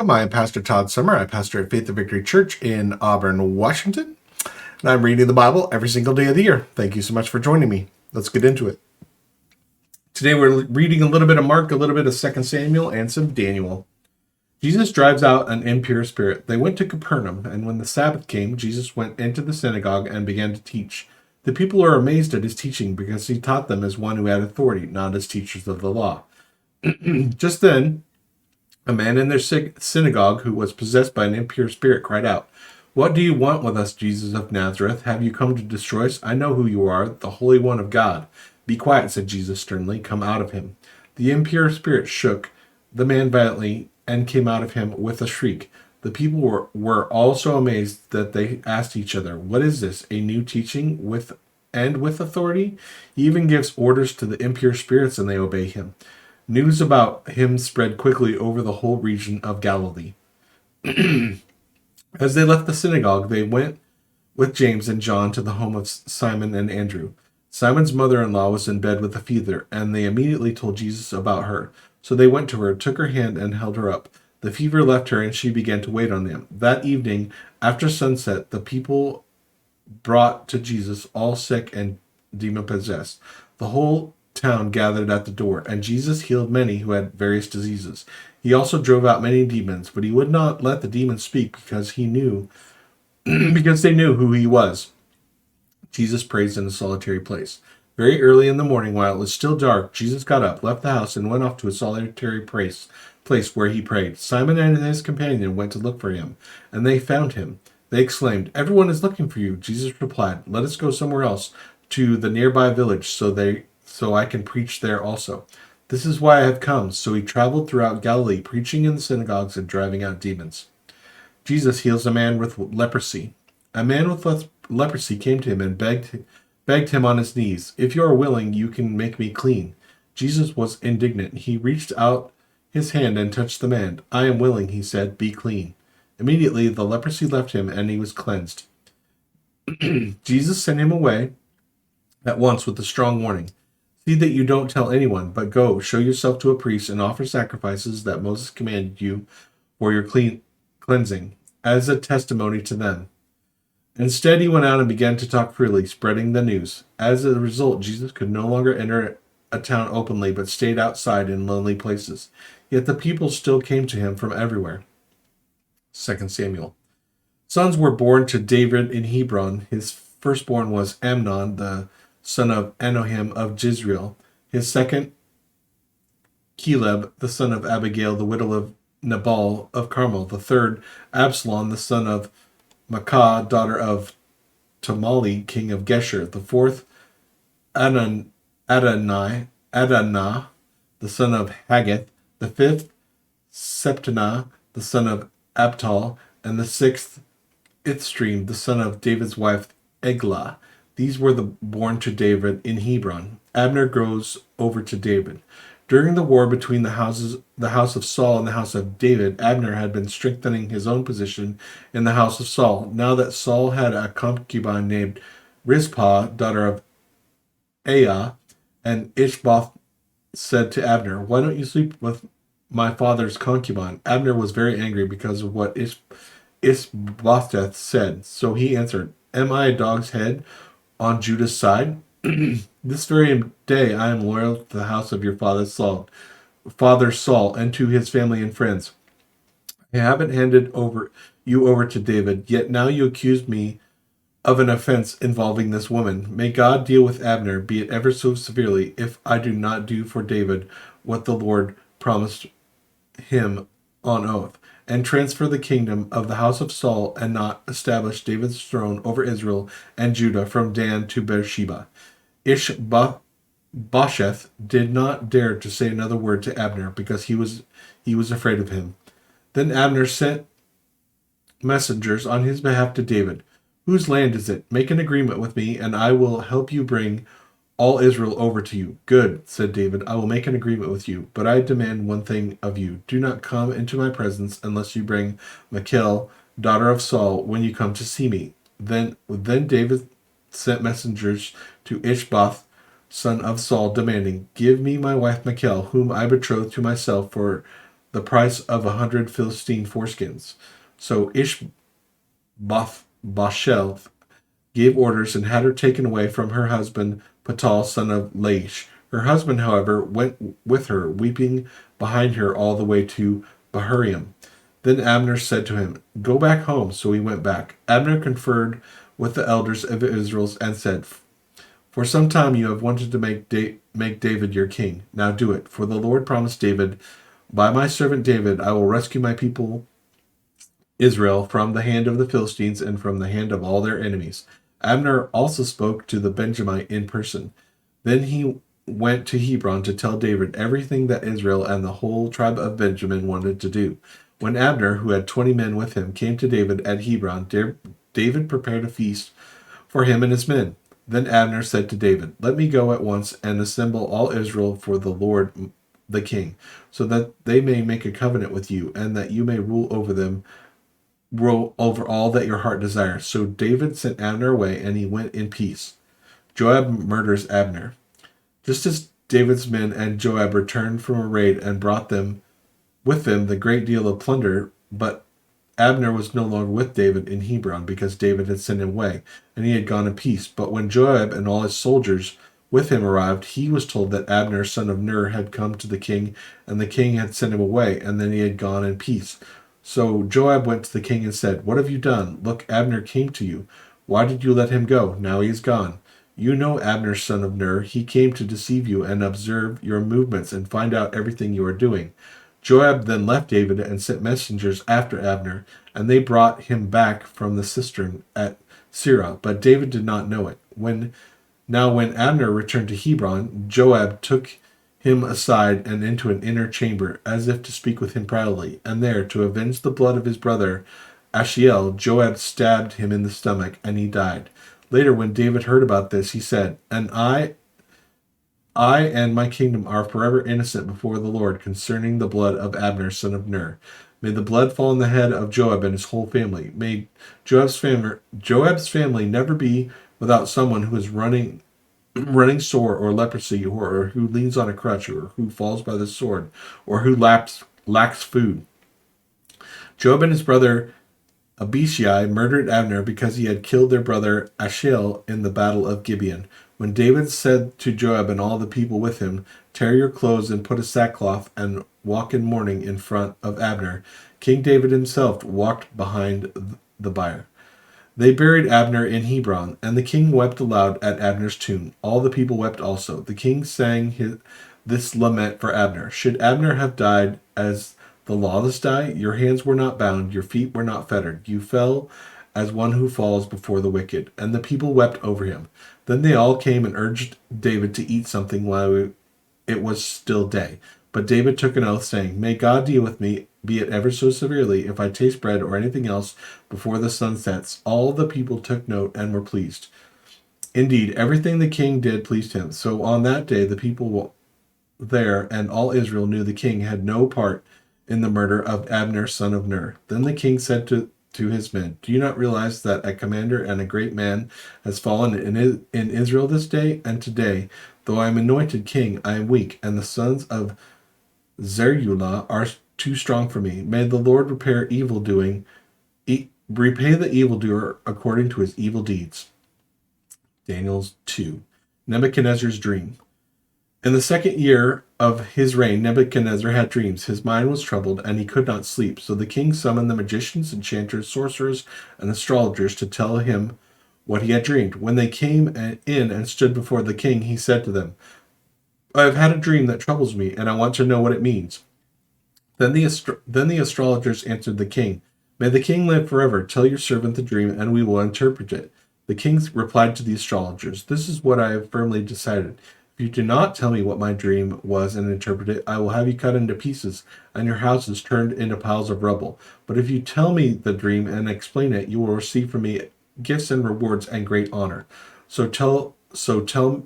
I am Pastor Todd Summer. I pastor at Faith of Victory Church in Auburn, Washington. And I'm reading the Bible every single day of the year. Thank you so much for joining me. Let's get into it. Today we're reading a little bit of Mark, a little bit of 2 Samuel, and some Daniel. Jesus drives out an impure spirit. They went to Capernaum, and when the Sabbath came, Jesus went into the synagogue and began to teach. The people are amazed at his teaching because he taught them as one who had authority, not as teachers of the law. Just then, a man in their synagogue who was possessed by an impure spirit cried out, "What do you want with us, Jesus of Nazareth? Have you come to destroy us? I know who you are, the Holy One of God." "Be quiet," said Jesus sternly. "Come out of him." The impure spirit shook the man violently and came out of him with a shriek. The people were all so amazed that they asked each other, "What is this? A new teaching with authority? He even gives orders to the impure spirits and they obey him." News about him spread quickly over the whole region of Galilee. As they left the synagogue, they went with James and John to the home of Simon and Andrew. Simon's mother-in-law was in bed with a fever, and they immediately told Jesus about her. So they went to her, took her hand, and held her up. The fever left her, and she began to wait on them. That evening, after sunset, the people brought to Jesus all sick and demon-possessed. The whole town gathered at the door, and Jesus healed many who had various diseases. He also drove out many demons, but he would not let the demons speak because they knew who he was. Jesus prays in a solitary place. Very early in the morning, while it was still dark, Jesus got up, left the house, and went off to a solitary place where he prayed. Simon and his companion went to look for him, and they found him. They exclaimed, "Everyone is looking for you." Jesus replied, "Let us go somewhere else, to the nearby village, so I can preach there also. This is why I have come." So he traveled throughout Galilee, preaching in the synagogues and driving out demons. Jesus heals a man with leprosy. A man with leprosy came to him and begged him on his knees, "If you are willing, you can make me clean." Jesus was indignant. He reached out his hand and touched the man. "I am willing," he said, "be clean." Immediately the leprosy left him and he was cleansed. Jesus sent him away at once with a strong warning. "See that you don't tell anyone, but go, show yourself to a priest and offer sacrifices that Moses commanded you for your cleansing, as a testimony to them." Instead, he went out and began to talk freely, spreading the news. As a result, Jesus could no longer enter a town openly, but stayed outside in lonely places. Yet the people still came to him from everywhere. 2 Samuel. Sons were born to David in Hebron. His firstborn was Amnon, the son of Anohim of Jezreel. His second, Caleb, the son of Abigail, the widow of Nabal of Carmel. The third, Absalom, the son of Maacah, daughter of Tamali, king of Geshur. The fourth, Adonah, the son of Haggith. The fifth, Septanah, the son of Abtal. And the sixth, Ithstream, the son of David's wife, Eglah. These were born to David in Hebron. Abner goes over to David. During the war between the house of Saul and the house of David, Abner had been strengthening his own position in the house of Saul. Now that Saul had a concubine named Rizpah, daughter of Aiah, and Ishboth said to Abner, "Why don't you sleep with my father's concubine?" Abner was very angry because of what Ishbosheth said. So he answered, "Am I a dog's head on Judah's side? This very day I am loyal to the house of your father Saul, and to his family and friends. I haven't handed you over to David, yet now you accuse me of an offense involving this woman. May God deal with Abner, be it ever so severely, if I do not do for David what the Lord promised him on oath, and transfer the kingdom of the house of Saul, and not establish David's throne over Israel and Judah from Dan to Beersheba." Ishbosheth did not dare to say another word to Abner because he was afraid of him. Then Abner sent messengers on his behalf to David. "Whose land is it? Make an agreement with me, and I will help you bring all Israel over to you." "Good," said David, "I will make an agreement with you, but I demand one thing of you. Do not come into my presence unless you bring Michal, daughter of Saul, when you come to see me." Then David sent messengers to Ishboth, son of Saul, demanding, "Give me my wife Michal, whom I betrothed to myself for the price of 100 Philistine foreskins. So Ishbosheth gave orders and had her taken away from her husband, Patal, son of Laish. Her husband, however, went with her, weeping behind her all the way to Bahuriam. Then Abner said to him, "Go back home." So he went back. Abner conferred with the elders of Israel and said, "For some time you have wanted to make David your king. Now do it. For the Lord promised David, 'By my servant David I will rescue my people Israel from the hand of the Philistines and from the hand of all their enemies." Abner also spoke to the Benjamite in person. Then he went to Hebron to tell David everything that Israel and the whole tribe of Benjamin wanted to do. When Abner, who had 20 men with him, came to David at Hebron, David prepared a feast for him and his men. Then Abner said to David, "Let me go at once and assemble all Israel for the Lord the king, so that they may make a covenant with you, and that you may rule over all that your heart desires." So David sent Abner away, and he went in peace. Joab murders Abner. Just as David's men and Joab returned from a raid and brought with them the great deal of plunder, but Abner was no longer with David in Hebron because David had sent him away, and he had gone in peace. But when Joab and all his soldiers with him arrived, he was told that Abner, son of Ner, had come to the king, and the king had sent him away, and then he had gone in peace. So Joab went to the king and said, "What have you done? Look, Abner came to you. Why did you let him go? Now he is gone. You know Abner, son of Ner. He came to deceive you and observe your movements and find out everything you are doing." Joab then left David and sent messengers after Abner, and they brought him back from the cistern at Sirah, but David did not know it. When Abner returned to Hebron, Joab took him aside and into an inner chamber, as if to speak with him privately, and there, to avenge the blood of his brother Ashiel, Joab stabbed him in the stomach, and he died. Later, when David heard about this, he said, "And I and my kingdom are forever innocent before the Lord concerning the blood of Abner, son of Ner. May the blood fall on the head of Joab and his whole family. May Joab's family never be without someone who is running sore or leprosy, or who leans on a crutch, or who falls by the sword, or who lacks food." Joab and his brother Abishai murdered Abner because he had killed their brother Ashiel in the battle of Gibeon. When David said to Joab and all the people with him, "Tear your clothes and put a sackcloth and walk in mourning in front of Abner," King David himself walked behind the bier. They buried Abner in Hebron, and the king wept aloud at Abner's tomb. All the people wept also. The king sang this lament for Abner: "Should Abner have died as the lawless die? Your hands were not bound, your feet were not fettered. You fell as one who falls before the wicked." And the people wept over him. Then they all came and urged David to eat something while it was still day. But David took an oath, saying, "May God deal with me, be it ever so severely, if I taste bread or anything else before the sun sets." All the people took note and were pleased. Indeed, everything the king did pleased him. So on that day, the people there and all Israel knew the king had no part in the murder of Abner, son of Ner. Then the king said to his men, "Do you not realize that a commander and a great man has fallen in Israel this day? And today, though I am anointed king, I am weak, and the sons of Zeruiah are too strong for me. May the Lord repay the evildoer according to his evil deeds." Daniel 2. Nebuchadnezzar's dream. In the second year of his reign, Nebuchadnezzar had dreams. His mind was troubled, and he could not sleep. So the king summoned the magicians, enchanters, sorcerers, and astrologers to tell him what he had dreamed. When they came in and stood before the king, he said to them, "I have had a dream that troubles me, and I want to know what it means." Then the astrologers answered the king, "May the king live forever. Tell your servant the dream, and we will interpret it." The king replied to the astrologers, "This is what I have firmly decided. If you do not tell me what my dream was and interpret it, I will have you cut into pieces and your houses turned into piles of rubble. But if you tell me the dream and explain it, you will receive from me gifts and rewards and great honor. So tell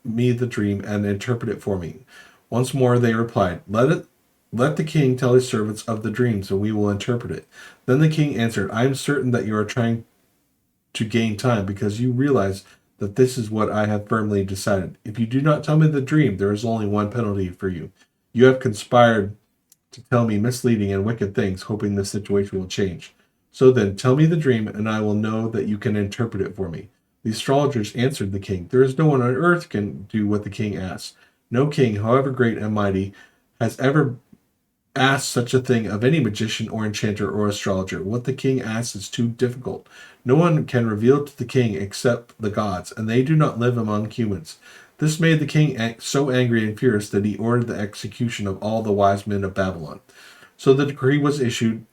me the dream and interpret it for me." Once more they replied, Let the king tell his servants of the dreams, and we will interpret it." Then the king answered, "I am certain that you are trying to gain time, because you realize that this is what I have firmly decided. If you do not tell me the dream, there is only one penalty for you. You have conspired to tell me misleading and wicked things, hoping the situation will change. So then, tell me the dream, and I will know that you can interpret it for me." The astrologers answered the king, "There is no one on earth can do what the king asks. No king, however great and mighty, has ever asked such a thing of any magician or enchanter or astrologer. What the king asks is too difficult. No one can reveal it to the king except the gods, and they do not live among humans." This made the king so angry and furious that he ordered the execution of all the wise men of Babylon. So the decree was issued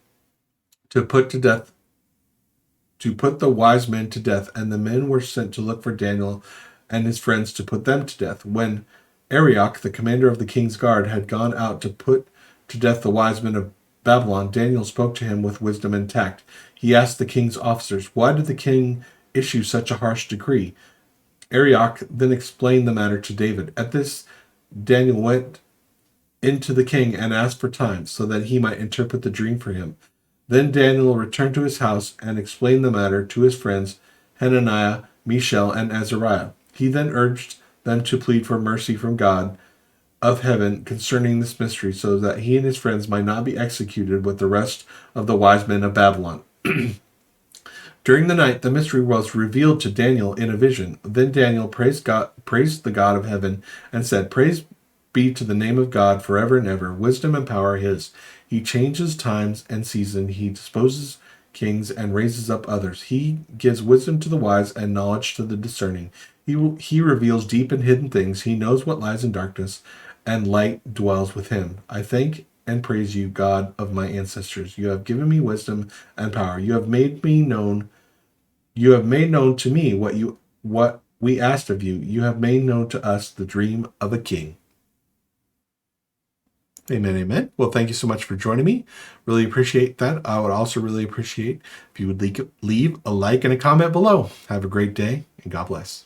to put the wise men to death, and the men were sent to look for Daniel and his friends to put them to death. When Arioch, the commander of the king's guard, had gone out to put to death the wise men of Babylon, Daniel spoke to him with wisdom and tact. He asked the king's officers, "Why did the king issue such a harsh decree?" Arioch then explained the matter to David. At this, Daniel went into the king and asked for time so that he might interpret the dream for him. Then Daniel returned to his house and explained the matter to his friends Hananiah, Mishael, and Azariah. He then urged them to plead for mercy from God of heaven concerning this mystery, so that he and his friends might not be executed with the rest of the wise men of Babylon. During the night, the mystery was revealed to Daniel in a vision. Then Daniel praised the God of heaven, and said, "Praise be to the name of God forever and ever. Wisdom and power are his. He changes times and seasons. He disposes kings and raises up others. He gives wisdom to the wise and knowledge to the discerning. He reveals deep and hidden things. He knows what lies in darkness, and light dwells with him. I thank and praise you, God of my ancestors. You have given me wisdom and power. You have made known to me what we asked of you. You have made known to us the dream of a king." Amen, amen. Well, thank you so much for joining me. Really appreciate that. I would also really appreciate if you would leave a like and a comment below. Have a great day, and God bless.